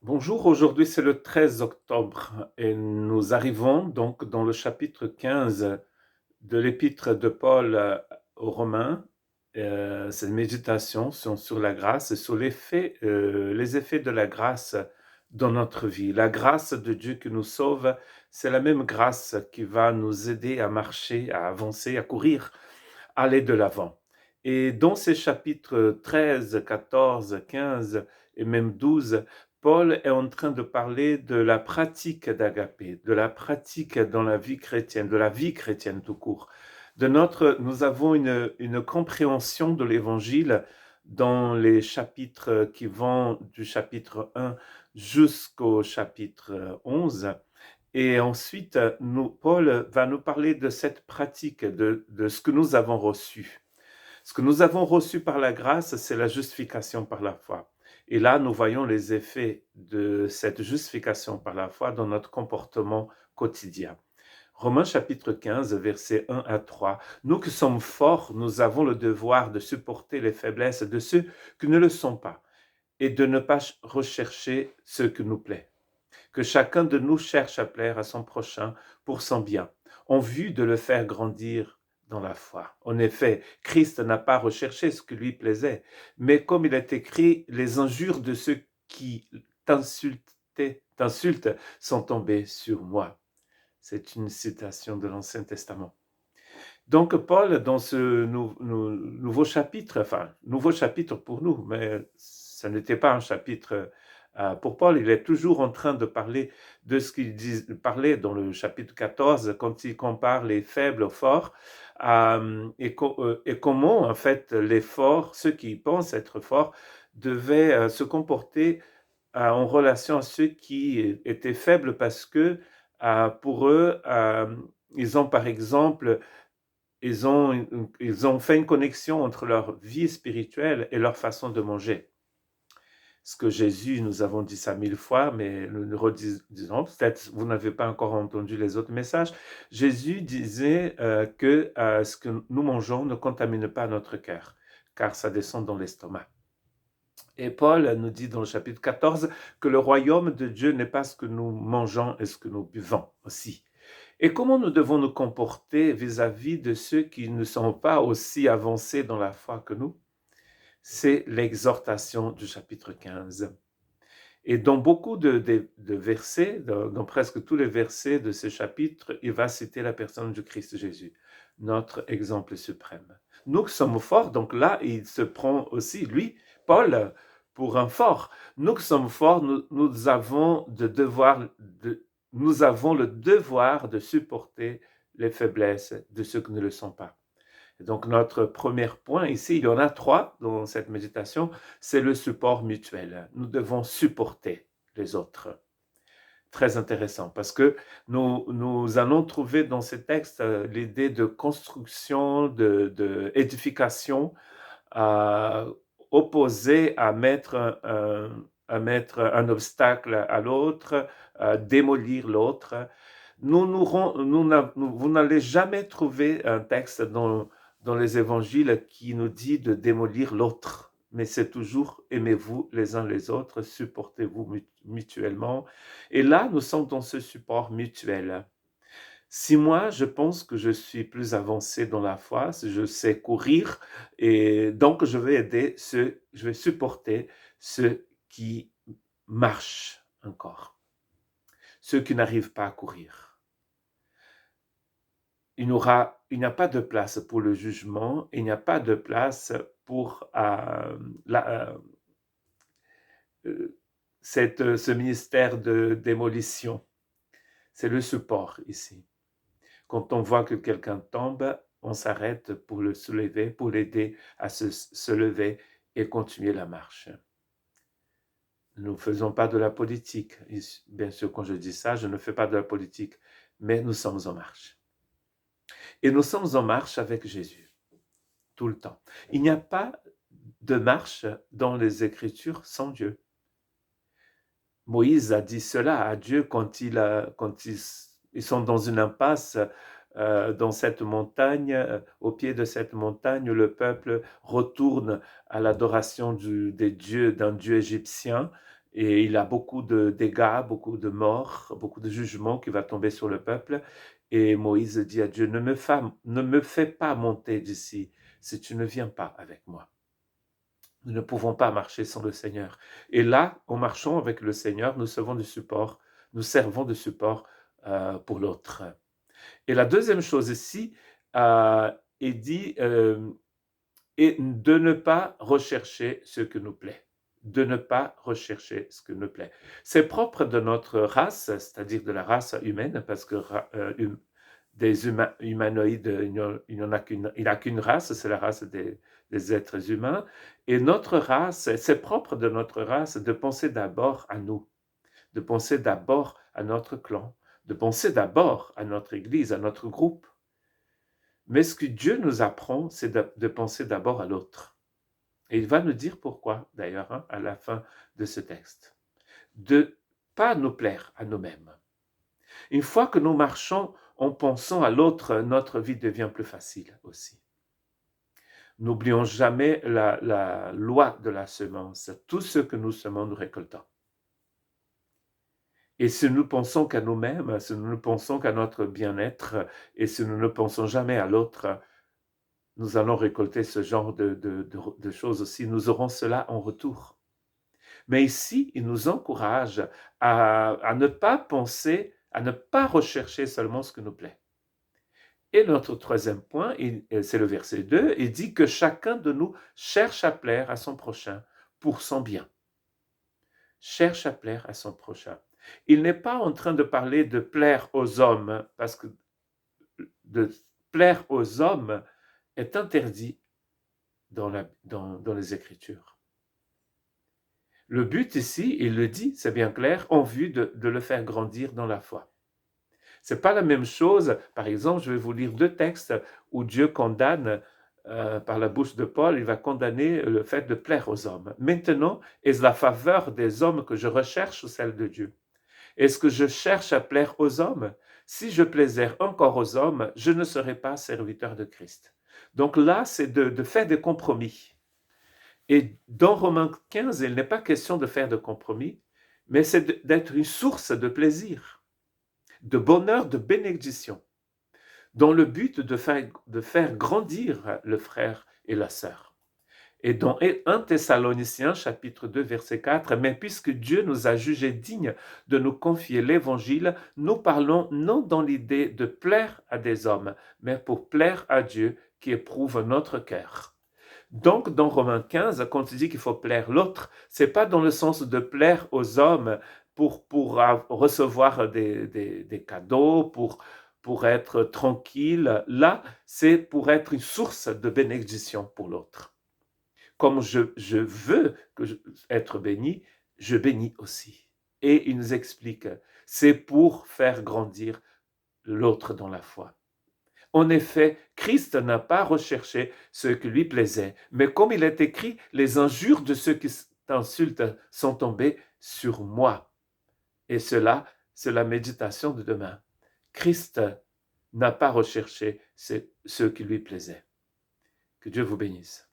Bonjour, aujourd'hui c'est le 13 octobre et nous arrivons donc dans le chapitre 15 de l'épître de Paul aux Romains. Ces méditations sont sur la grâce et sur les effets de la grâce dans notre vie. La grâce de Dieu qui nous sauve, c'est la même grâce qui va nous aider à marcher, à avancer, à courir, à aller de l'avant. Et dans ces chapitres 13, 14, 15 et même 12, Paul est en train de parler de la pratique d'Agapé, de la pratique dans la vie chrétienne, de la vie chrétienne tout court. Nous avons une compréhension de l'évangile dans les chapitres qui vont du chapitre 1 jusqu'au chapitre 11. Et ensuite, Paul va nous parler de cette pratique, de ce que nous avons reçu. Ce que nous avons reçu par la grâce, c'est la justification par la foi. Et là, nous voyons les effets de cette justification par la foi dans notre comportement quotidien. Romains chapitre 15, versets 1 à 3. Nous qui sommes forts, nous avons le devoir de supporter les faiblesses de ceux qui ne le sont pas et de ne pas rechercher ce qui nous plaît. Que chacun de nous cherche à plaire à son prochain pour son bien, en vue de le faire grandir dans la foi. En effet, Christ n'a pas recherché ce qui lui plaisait, mais comme il est écrit, les injures de ceux qui t'insultent sont tombées sur moi. C'est une citation de l'Ancien Testament. Donc Paul, dans ce nouveau chapitre, enfin, nouveau chapitre pour nous, mais ce n'était pas un chapitre pour Paul, il est toujours en train de parler de ce qu'il parlait dans le chapitre 14, quand il compare les faibles aux forts, et comment, en fait, les forts, ceux qui pensent être forts, devaient se comporter en relation à ceux qui étaient faibles parce que, pour eux, ils ont, par exemple, ils ont fait une connexion entre leur vie spirituelle et leur façon de manger. Ce que Jésus, nous avons dit ça 1000 fois, mais nous le redisons, peut-être vous n'avez pas encore entendu les autres messages. Jésus disait que ce que nous mangeons ne contamine pas notre cœur, car ça descend dans l'estomac. Et Paul nous dit dans le chapitre 14 que le royaume de Dieu n'est pas ce que nous mangeons et ce que nous buvons aussi. Et comment nous devons nous comporter vis-à-vis de ceux qui ne sont pas aussi avancés dans la foi que nous? C'est l'exhortation du chapitre 15. Et dans beaucoup de versets, dans presque tous les versets de ce chapitre, il va citer la personne du Christ Jésus, notre exemple suprême. Nous qui sommes forts, donc là, il se prend aussi, lui, Paul, pour un fort. Nous qui sommes forts, nous avons nous avons le devoir de supporter les faiblesses de ceux qui ne le sont pas. Et donc, notre premier point ici, il y en a trois dans cette méditation, c'est le support mutuel. Nous devons supporter les autres. Très intéressant, parce que nous allons trouver dans ces textes l'idée de construction, d'édification, euh, opposée à mettre un obstacle à l'autre, à démolir l'autre. Vous n'allez jamais trouver un texte dans les évangiles qui nous dit de démolir l'autre, mais c'est toujours aimez-vous les uns les autres, supportez-vous mutuellement. Et là, nous sommes dans ce support mutuel. Si moi, je pense que je suis plus avancé dans la foi, si je sais courir, et donc je vais supporter ceux qui marchent encore, ceux qui n'arrivent pas à courir. Il n'y a pas de place pour le jugement, il n'y a pas de place pour ce ministère de démolition. C'est le support ici. Quand on voit que quelqu'un tombe, on s'arrête pour le soulever, pour l'aider à se lever et continuer la marche. Nous ne faisons pas de la politique. Bien sûr, quand je dis ça, je ne fais pas de la politique, mais nous sommes en marche. Et nous sommes en marche avec Jésus, tout le temps. Il n'y a pas de marche dans les Écritures sans Dieu. Moïse a dit cela à Dieu quand ils sont dans une impasse dans cette montagne, au pied de cette montagne, le peuple retourne à l'adoration d'un dieu égyptien Et il a beaucoup de dégâts, beaucoup de morts, beaucoup de jugements qui va tomber sur le peuple. Et Moïse dit à Dieu, ne me fais pas monter d'ici si tu ne viens pas avec moi. Nous ne pouvons pas marcher sans le Seigneur. Et là, en marchant avec le Seigneur, nous nous servons de support pour l'autre. Et la deuxième chose ici, il dit, et de ne pas rechercher ce que nous plaît. De ne pas rechercher ce que nous plaît. C'est propre de notre race, c'est-à-dire de la race humaine, parce que des humanoïdes, il n'a qu'une race, c'est la race des êtres humains. Et notre race, c'est propre de notre race de penser d'abord à nous, de penser d'abord à notre clan, de penser d'abord à notre église, à notre groupe. Mais ce que Dieu nous apprend, c'est de penser d'abord à l'autre. Et il va nous dire pourquoi, d'ailleurs, à la fin de ce texte. De pas nous plaire à nous-mêmes. Une fois que nous marchons en pensant à l'autre, notre vie devient plus facile aussi. N'oublions jamais la loi de la semence. Tout ce que nous semons, nous récoltons. Et si nous pensons qu'à nous-mêmes, si nous ne pensons qu'à notre bien-être, et si nous ne pensons jamais à l'autre, nous allons récolter ce genre de choses aussi. Nous aurons cela en retour. Mais ici, il nous encourage à ne pas penser, à ne pas rechercher seulement ce qui nous plaît. Et notre troisième point, c'est le verset 2, il dit que chacun de nous cherche à plaire à son prochain pour son bien. Cherche à plaire à son prochain. Il n'est pas en train de parler de plaire aux hommes, parce que de plaire aux hommes est interdit dans les Écritures. Le but ici, il le dit, c'est bien clair, en vue de le faire grandir dans la foi. C'est pas la même chose. Par exemple, je vais vous lire deux textes où Dieu condamne, par la bouche de Paul, il va condamner le fait de plaire aux hommes. Maintenant, est-ce la faveur des hommes que je recherche ou celle de Dieu? Est-ce que je cherche à plaire aux hommes? Si je plaisais encore aux hommes, je ne serais pas serviteur de Christ. Donc là, c'est de faire des compromis. Et dans Romains 15, il n'est pas question de faire de compromis, mais c'est d'être une source de plaisir, de bonheur, de bénédiction, dans le but de faire grandir le frère et la sœur. Et dans 1 Thessaloniciens chapitre 2 verset 4, mais puisque Dieu nous a jugés dignes de nous confier l'évangile, nous parlons non dans l'idée de plaire à des hommes, mais pour plaire à Dieu qui éprouve notre cœur. Donc, dans Romains 15, quand il dit qu'il faut plaire l'autre, c'est pas dans le sens de plaire aux hommes pour recevoir des cadeaux, pour être tranquille. Là, c'est pour être une source de bénédiction pour l'autre. Comme je veux être béni, je bénis aussi. Et il nous explique, c'est pour faire grandir l'autre dans la foi. En effet, Christ n'a pas recherché ce qui lui plaisait, mais comme il est écrit, les injures de ceux qui t'insultent sont tombées sur moi. Et cela, c'est la méditation de demain. Christ n'a pas recherché ce qui lui plaisait. Que Dieu vous bénisse.